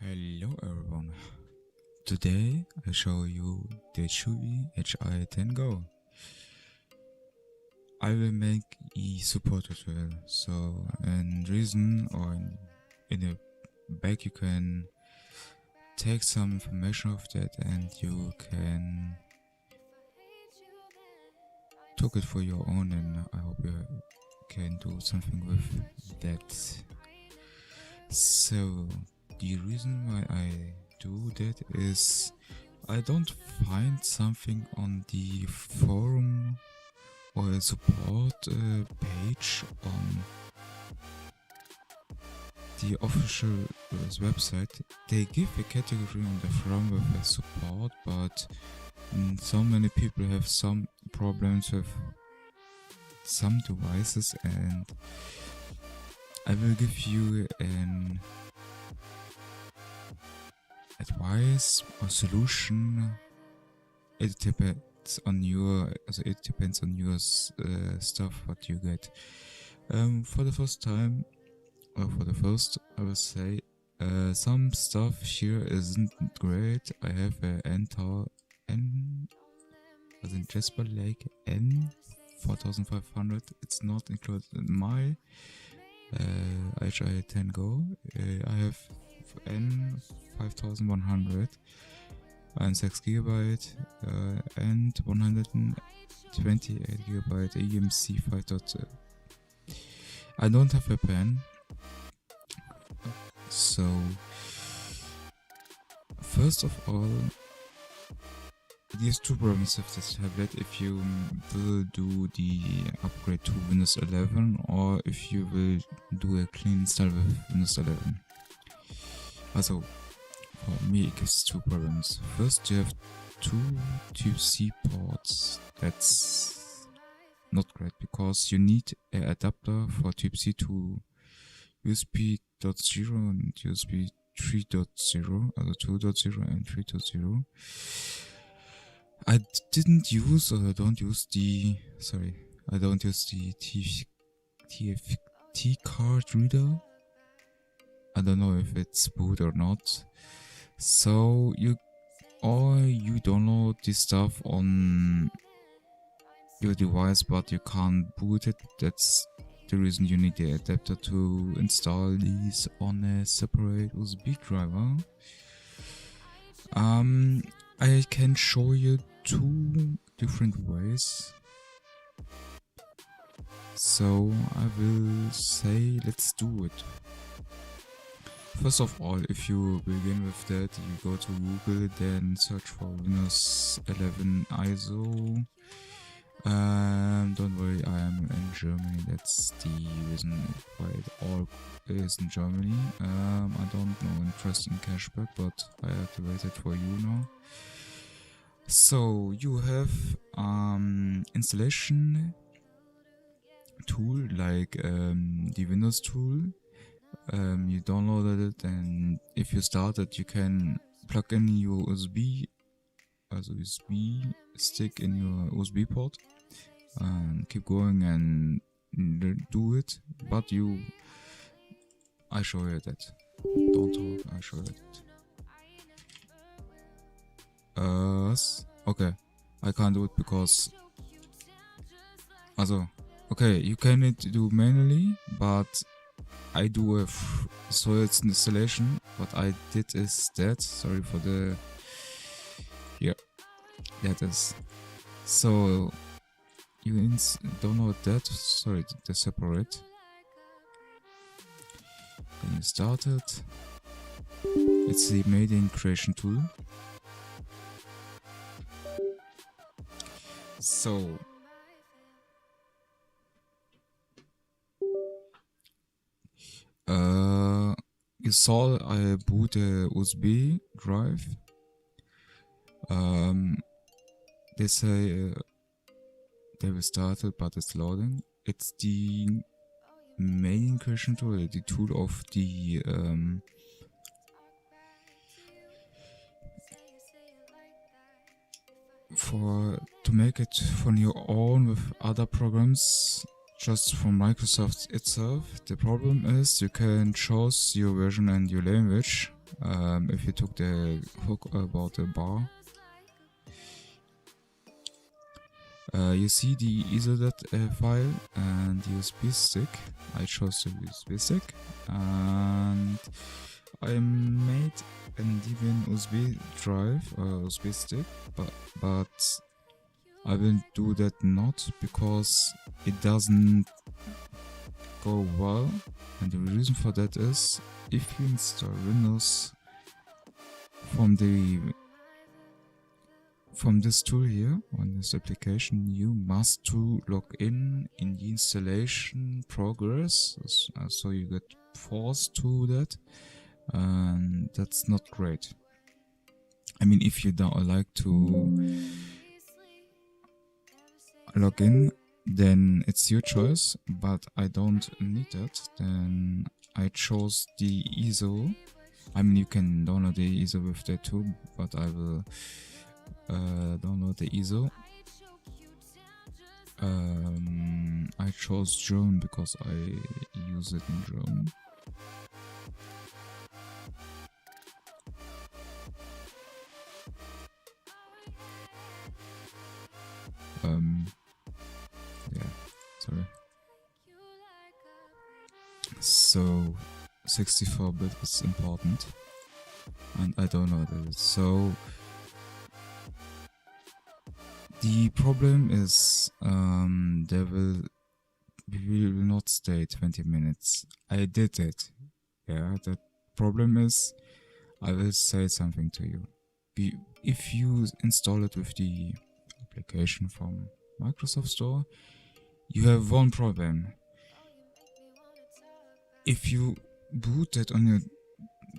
Hello everyone. Today I show you the ChuwiHi10Go. I will make a support tutorial. So in reason or in the back you can take some information of that and you can took it for your own, and I hope you can do something with that. So the reason why I do that is I don't find something on the forum or a support page on the official website. They give a category on the forum with a support, but so many people have some problems with some devices, and I will give you an advice or solution. It depends on your stuff what you get. For the first time, or for the first, I will say some stuff here isn't great. I have a as in Jasper Lake N4500. It's not included in my ChuwiHi10Go. I have N5100 and 6GB and 128GB EMC 5.0. I don't have a pen, so first of all, these two problems with this tablet: if you will do the upgrade to Windows 11 or if you will do a clean install with Windows 11. Also, for me it gives two problems. First, you have two Type-C ports. That's not great because you need an adapter for Type-C to USB 0 and USB 3.0, also 2.0 and 3.0. I don't use the TFT card reader. I don't know if it's boot or not. So you download this stuff on your device, but you can't boot it. That's the reason you need the adapter to install these on a separate USB driver. I can show you two different ways. So I will say let's do it. First of all, if you begin with that, you go to Google, then search for Windows 11 ISO. Don't worry, I am in Germany. That's the reason why it all is in Germany. I don't know interest in cashback, but I activated for you now. So you have installation tool like the Windows tool. You downloaded it, and if you start it, you can plug in your USB stick in your USB port and keep going and do it. But I show you that. Don't talk, I show you that. Okay, I can't do it because okay, you can do manually, but I do so it's an installation. What I did is that, sorry for the, yeah, that is, so you download that, sorry, the separate, then you start it. It's the beginn creation tool. So you saw I boot a USB drive. They say they will start it, but it's loading. It's the main creation tool, the tool of the to make it on your own with other programs. just from Microsoft itself. The problem is you can choose your version and your language. If you took the hook about the bar, you see the ISO.dat file and USB stick. I chose the USB stick, and I made a Debian USB drive, USB stick, but I will do that not because it doesn't go well, and the reason for that is if you install Windows from this tool here on this application, you must to log in the installation progress, so you get forced to that, and that's not great. I mean, if you don't like to log in, then it's your choice, but I don't need that. Then I chose the ISO. I mean, you can download the ISO with that too, but I will download the ISO. I chose German because I use it in German. Yeah, sorry. So 64-bit is important, and I downloaded it. So the problem is we will not stay 20 minutes. I did it. Yeah, the problem is I will say something to you. If you install it with the application from Microsoft Store, you have one problem. If you boot it on your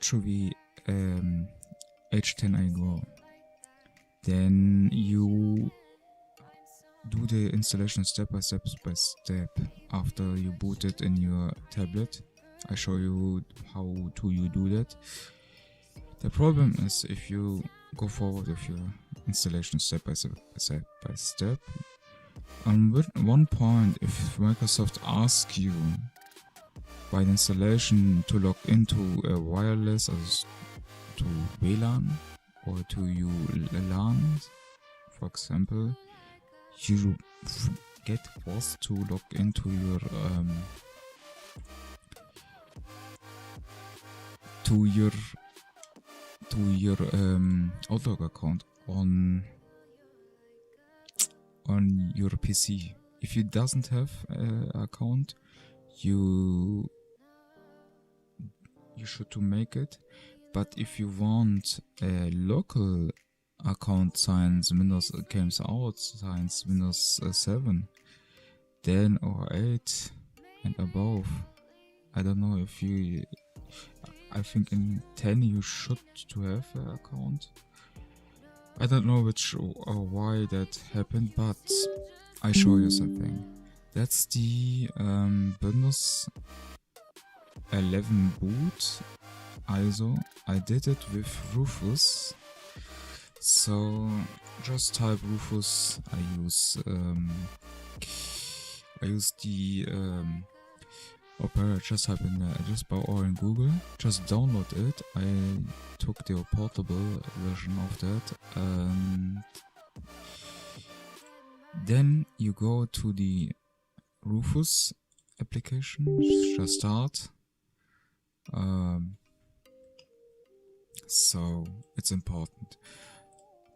ChuwiHi10Go, then you do the installation step by step after you boot it in your tablet. I show you how you do that. The problem is if you go forward with your installation step by step, on one point, if Microsoft asks you by the installation to log into a wireless, to WLAN or to your LAN, for example, you get forced to log into your Outlook account on your PC. If you doesn't have an account, you should to make it. But if you want a local account since Windows came out, since Windows 7, then or 8 and above, I don't know if you, I think in 10 you should to have an account. I don't know which or why that happened, but I show you something. That's the Windows 11 boot ISO. I did it with Rufus. So just type Rufus. I use the Opera. Just type in the address bar or in Google. Just download it. I took the portable version of that, and then you go to the Rufus application. Just start. So it's important.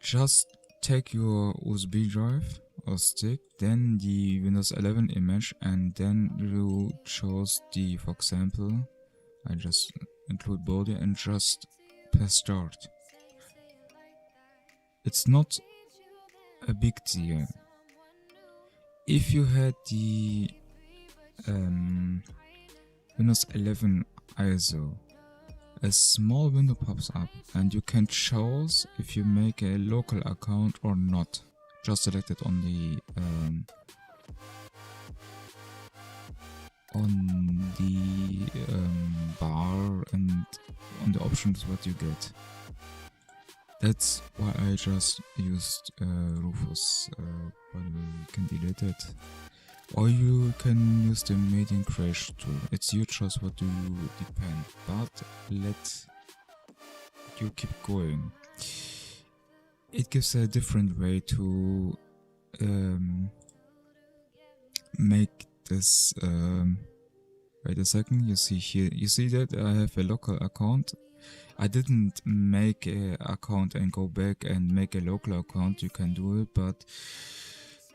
Just take your USB drive or stick, then the Windows 11 image, and then you choose the, for example, I just include body and just press start. It's not a big deal. If you had the Windows 11 ISO, a small window pops up and you can choose if you make a local account or not. Just select it on the bar and on the options what you get. That's why I just used Rufus. By the way, you can delete it, or you can use the medium crash tool. It's your choice what do you depend. But let's you keep going. It gives a different way to make this. Wait a second, you see here, you see that I have a local account. I didn't make an account and go back and make a local account. You can do it, but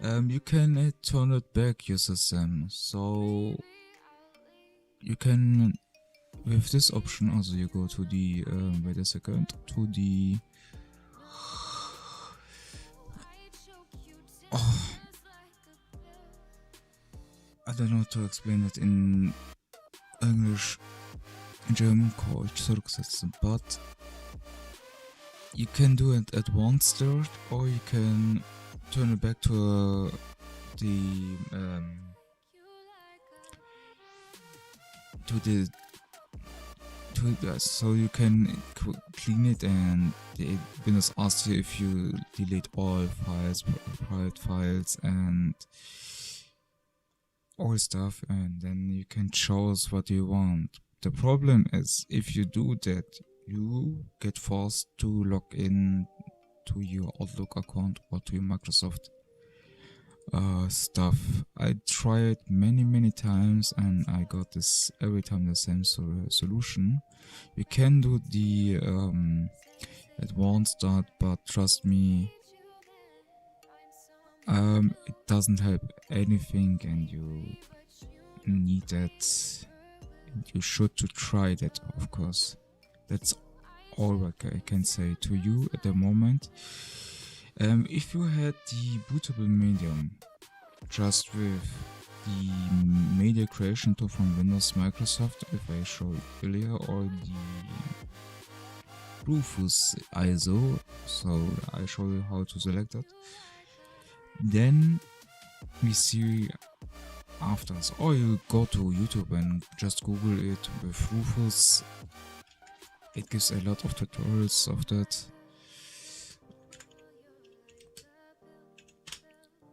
you can turn it back your system. So you can, with this option, also you go to the, wait a second, to the, I don't know how to explain it in English, German called zurücksetzen, but you can do it at one start, or you can turn it back to so you can clean it, and it Windows asks you if you delete all files, private files, and all stuff, and then you can choose what you want. The problem is, if you do that, you get forced to log in to your Outlook account or to your Microsoft stuff. I tried many times, and I got this every time the same solution. You can do the advanced start, but trust me, it doesn't help anything, and you need that. You should to try that, of course. That's all I can say to you at the moment. If you had the bootable medium, just with the media creation tool from Windows Microsoft, if I showed earlier, or the Rufus ISO, so I show you how to select that. Then we see after us, or you go to YouTube and just Google it with Rufus. It gives a lot of tutorials of that.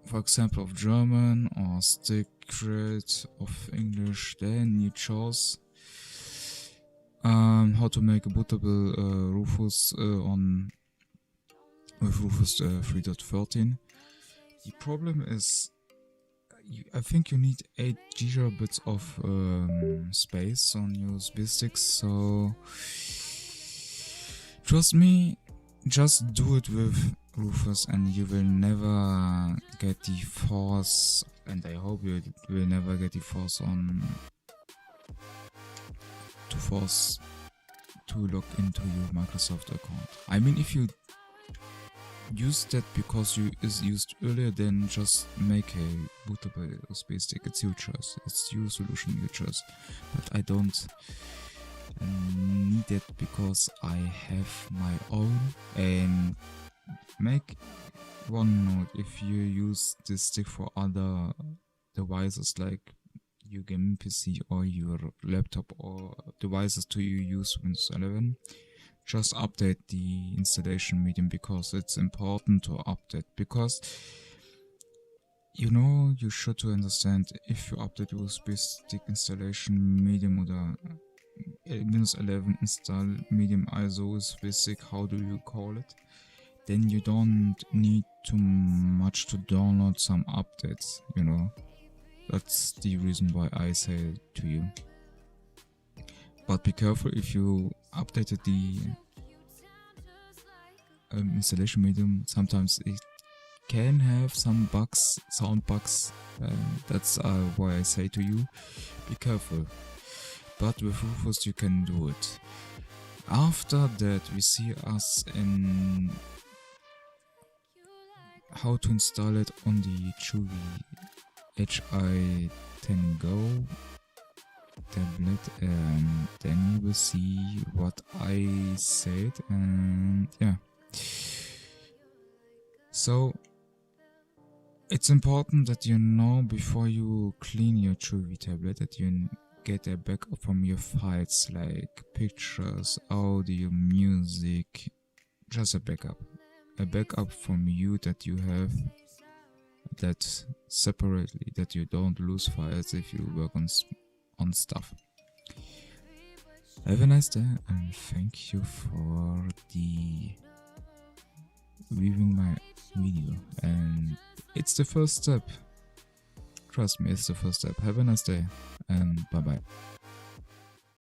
For example, of German or secret of English. Then you choose how to make a bootable Rufus with Rufus 3.13. The problem is, I think you need 8 gigabits of space on your USB sticks, so trust me, just do it with Rufus and you will never get the force, and I hope you will never get the force to log into your Microsoft account. I mean, if you use that because you is used earlier, then just make a bootable USB stick. It's your choice. It's your solution, your choice. But I don't need it because I have my own. And make one note: if you use this stick for other devices like your gaming PC or your laptop or devices to use Windows 11, just update the installation medium, because it's important to update, because you know, you should to understand, if you update USB stick installation medium or Windows 11 install medium ISO USB stick, how do you call it, then you don't need too much to download some updates, you know. That's the reason why I say it to you. But be careful if you updated the installation medium. Sometimes it can have some bugs, sound bugs. That's why I say to you, be careful. But with Rufus you can do it. After that, we see us in how to install it on the ChuwiHi10Go tablet, and then you will see what I said, and yeah. So it's important that you know before you clean your Chuwi tablet that you get a backup from your files like pictures, audio, music, just a backup from you that you have that separately, that you don't lose files if you work on stuff. Have a nice day and thank you for the viewing my video. And it's the first step. Trust me, it's the first step. Have a nice day and bye bye.